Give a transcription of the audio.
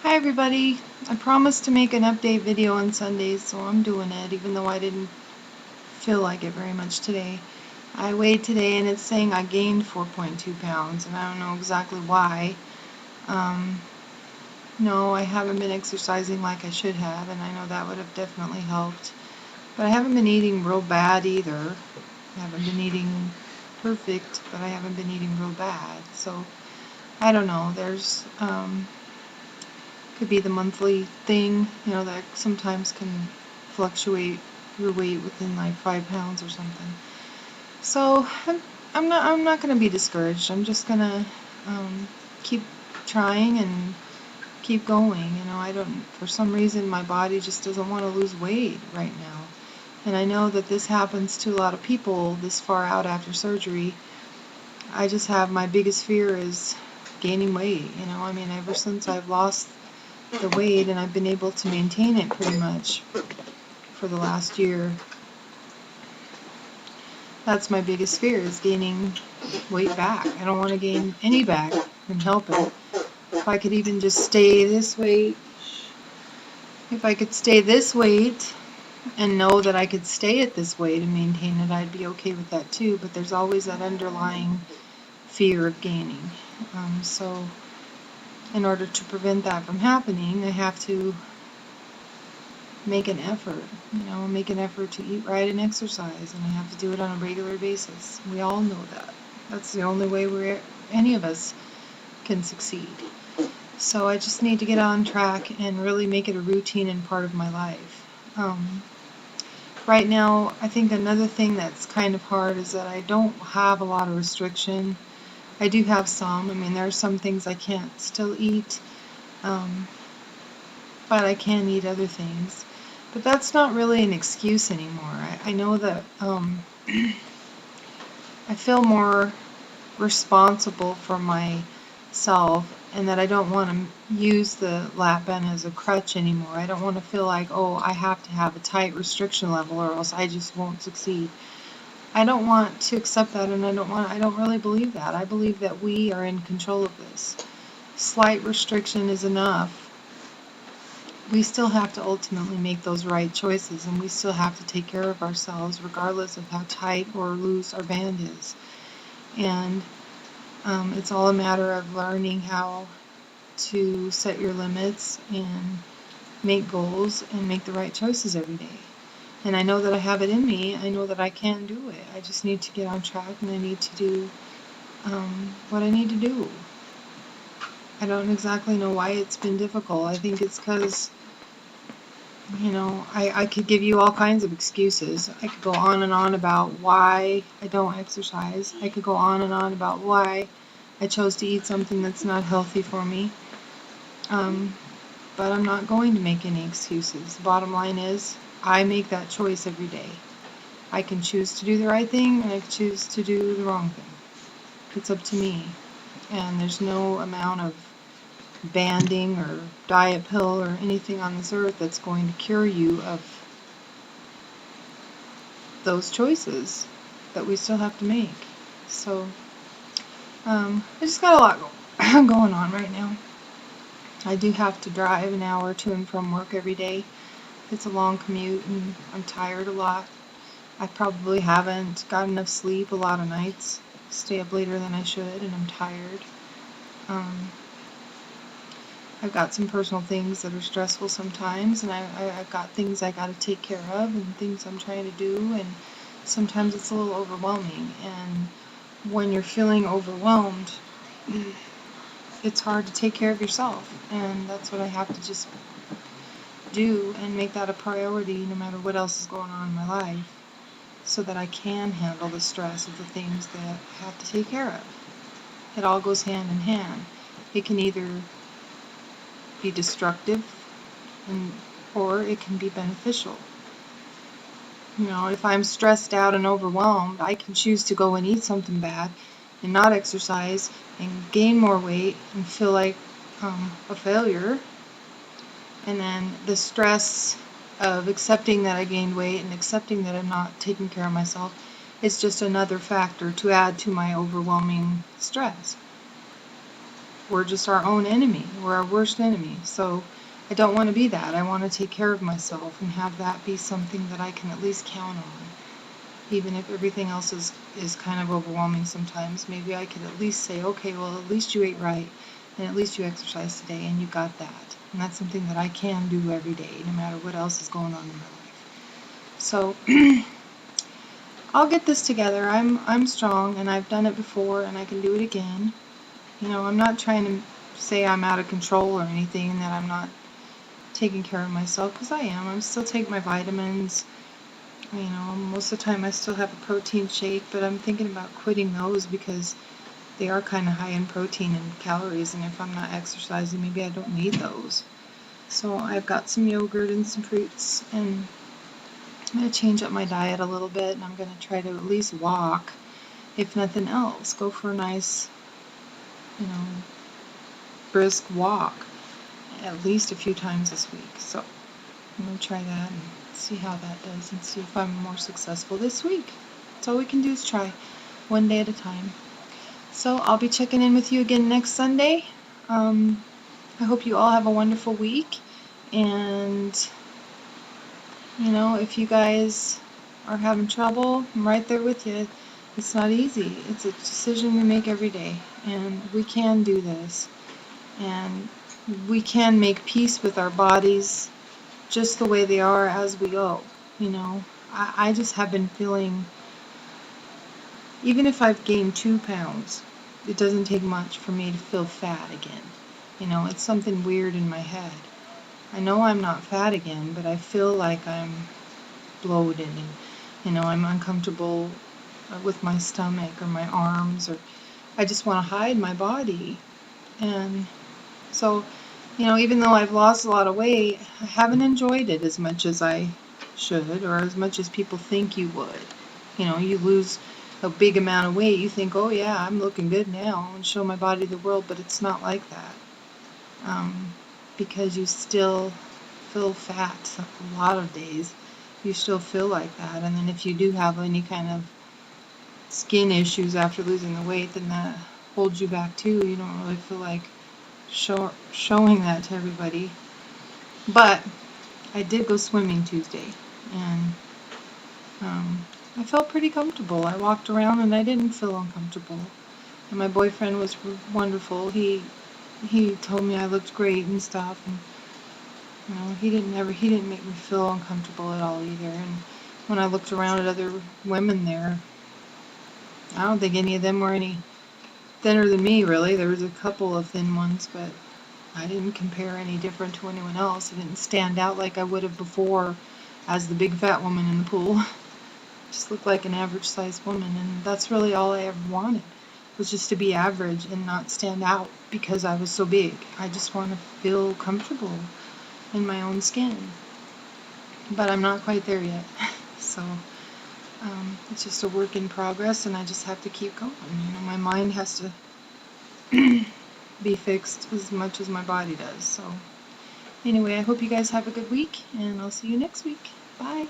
Hi everybody. I promised to make an update video on Sundays, so I'm doing it, even though I didn't feel like it very much today. I weighed today and it's saying I gained 4.2 pounds, and I don't know exactly why. Um, no, I haven't been exercising like I should have, and I know that would have definitely helped. But I haven't been eating real bad either. I haven't been eating perfect, but I haven't been eating real bad. So, I don't know. Could be the monthly thing, that sometimes can fluctuate your weight within like 5 pounds or something. So I'm not going to be discouraged. I'm just going to keep trying and keep going. For some reason my body just doesn't want to lose weight right now. And I know that this happens to a lot of people this far out after surgery. I just have my biggest fear is gaining weight. Ever since I've lost the weight and I've been able to maintain it pretty much for the last year. That's my biggest fear, is gaining weight back. I don't want to gain any back and help it. If I could even just stay this weight, if I could stay this weight and know that I could stay at this weight and maintain it, I'd be okay with that too. But there's always that underlying fear of gaining. So in order to prevent that from happening, I have to make an effort, make an effort to eat right and exercise, and I have to do it on a regular basis. We all know that. That's the only way any of us can succeed. So I just need to get on track and really make it a routine and part of my life. Right now, I think another thing that's kind of hard is that I don't have a lot of restriction. I do have some. There are some things I can't still eat, but I can eat other things. But that's not really an excuse anymore. I know that I feel more responsible for myself, and that I don't want to use the lap band as a crutch anymore. I don't want to feel like, oh, I have to have a tight restriction level or else I just won't succeed. I don't want to accept that, and I don't really believe that. I believe that we are in control of this. Slight restriction is enough. We still have to ultimately make those right choices, and we still have to take care of ourselves regardless of how tight or loose our band is. And it's all a matter of learning how to set your limits and make goals and make the right choices every day. And I know that I have it in me. I know that I can do it. I just need to get on track, and I need to do what I need to do. I don't exactly know why it's been difficult. I think it's because I could give you all kinds of excuses. I could go on and on about why I don't exercise. I could go on and on about why I chose to eat something that's not healthy for me. But I'm not going to make any excuses. The bottom line is, I make that choice every day. I can choose to do the right thing, and I can choose to do the wrong thing. It's up to me. And there's no amount of banding or diet pill or anything on this earth that's going to cure you of those choices that we still have to make. So, I just got a lot going on right now. I do have to drive an hour to and from work every day. It's a long commute, and I'm tired a lot. I probably haven't got enough sleep a lot of nights. Stay up later than I should, and I'm tired. I've got some personal things that are stressful sometimes, and I've got things I got to take care of and things I'm trying to do, and sometimes it's a little overwhelming. And when you're feeling overwhelmed, it's hard to take care of yourself, and that's what I have to just do and make that a priority no matter what else is going on in my life, so that I can handle the stress of the things that I have to take care of. It all goes hand in hand. It can either be destructive or it can be beneficial. If I'm stressed out and overwhelmed, I can choose to go and eat something bad and not exercise and gain more weight and feel like a failure. And then the stress of accepting that I gained weight and accepting that I'm not taking care of myself is just another factor to add to my overwhelming stress. we're just our own enemy. We're our worst enemy. So I don't want to be that. I want to take care of myself and have that be something that I can at least count on. Even if everything else is kind of overwhelming sometimes, maybe I could at least say, okay, well, at least you ate right, and at least you exercised today, and you got that. And that's something that I can do every day, no matter what else is going on in my life. So I'll get this together. I'm strong, and I've done it before, and I can do it again. You know, I'm not trying to say I'm out of control or anything, and that I'm not taking care of myself, because I am. I'm still taking my vitamins. You know, most of the time I still have a protein shake, but I'm thinking about quitting those because they are kind of high in protein and calories, and if I'm not exercising, maybe I don't need those. So I've got some yogurt and some fruits, and I'm going to change up my diet a little bit, and I'm going to try to at least walk, if nothing else. Go for a nice, you know, brisk walk at least a few times this week. So I'm going to try that and see how that does and see if I'm more successful this week. That's all we can do is try, one day at a time. So I'll be checking in with you again next Sunday. I hope you all have a wonderful week. And, you know, if you guys are having trouble, I'm right there with you. It's not easy. It's a decision we make every day. And we can do this. And we can make peace with our bodies just the way they are as we go. You know, I just have been feeling, even if I've gained 2 pounds, it doesn't take much for me to feel fat again. You know, it's something weird in my head. I know I'm not fat again, but I feel like I'm bloated and, you know, I'm uncomfortable with my stomach or my arms, or I just want to hide my body. And so, you know, even though I've lost a lot of weight, I haven't enjoyed it as much as I should, or as much as people think you would. You know, you lose a big amount of weight, you think, oh yeah, I'm looking good now, and show my body to the world, but it's not like that. Because you still feel fat a lot of days. You still feel like that, and then if you do have any kind of skin issues after losing the weight, then that holds you back too. You don't really feel like showing that to everybody. But I did go swimming Tuesday, and I felt pretty comfortable. I walked around and I didn't feel uncomfortable. And my boyfriend was wonderful. He told me I looked great and stuff, and you know, he didn't make me feel uncomfortable at all either. And when I looked around at other women there, I don't think any of them were any thinner than me, really. There was a couple of thin ones, but I didn't compare any different to anyone else. I didn't stand out like I would have before as the big fat woman in the pool. Just looked like an average sized woman, and that's really all I ever wanted, was just to be average and not stand out because I was so big. I just want to feel comfortable in my own skin. But I'm not quite there yet. So it's just a work in progress, and I just have to keep going. You know, my mind has to be fixed as much as my body does. So anyway, I hope you guys have a good week, and I'll see you next week. Bye.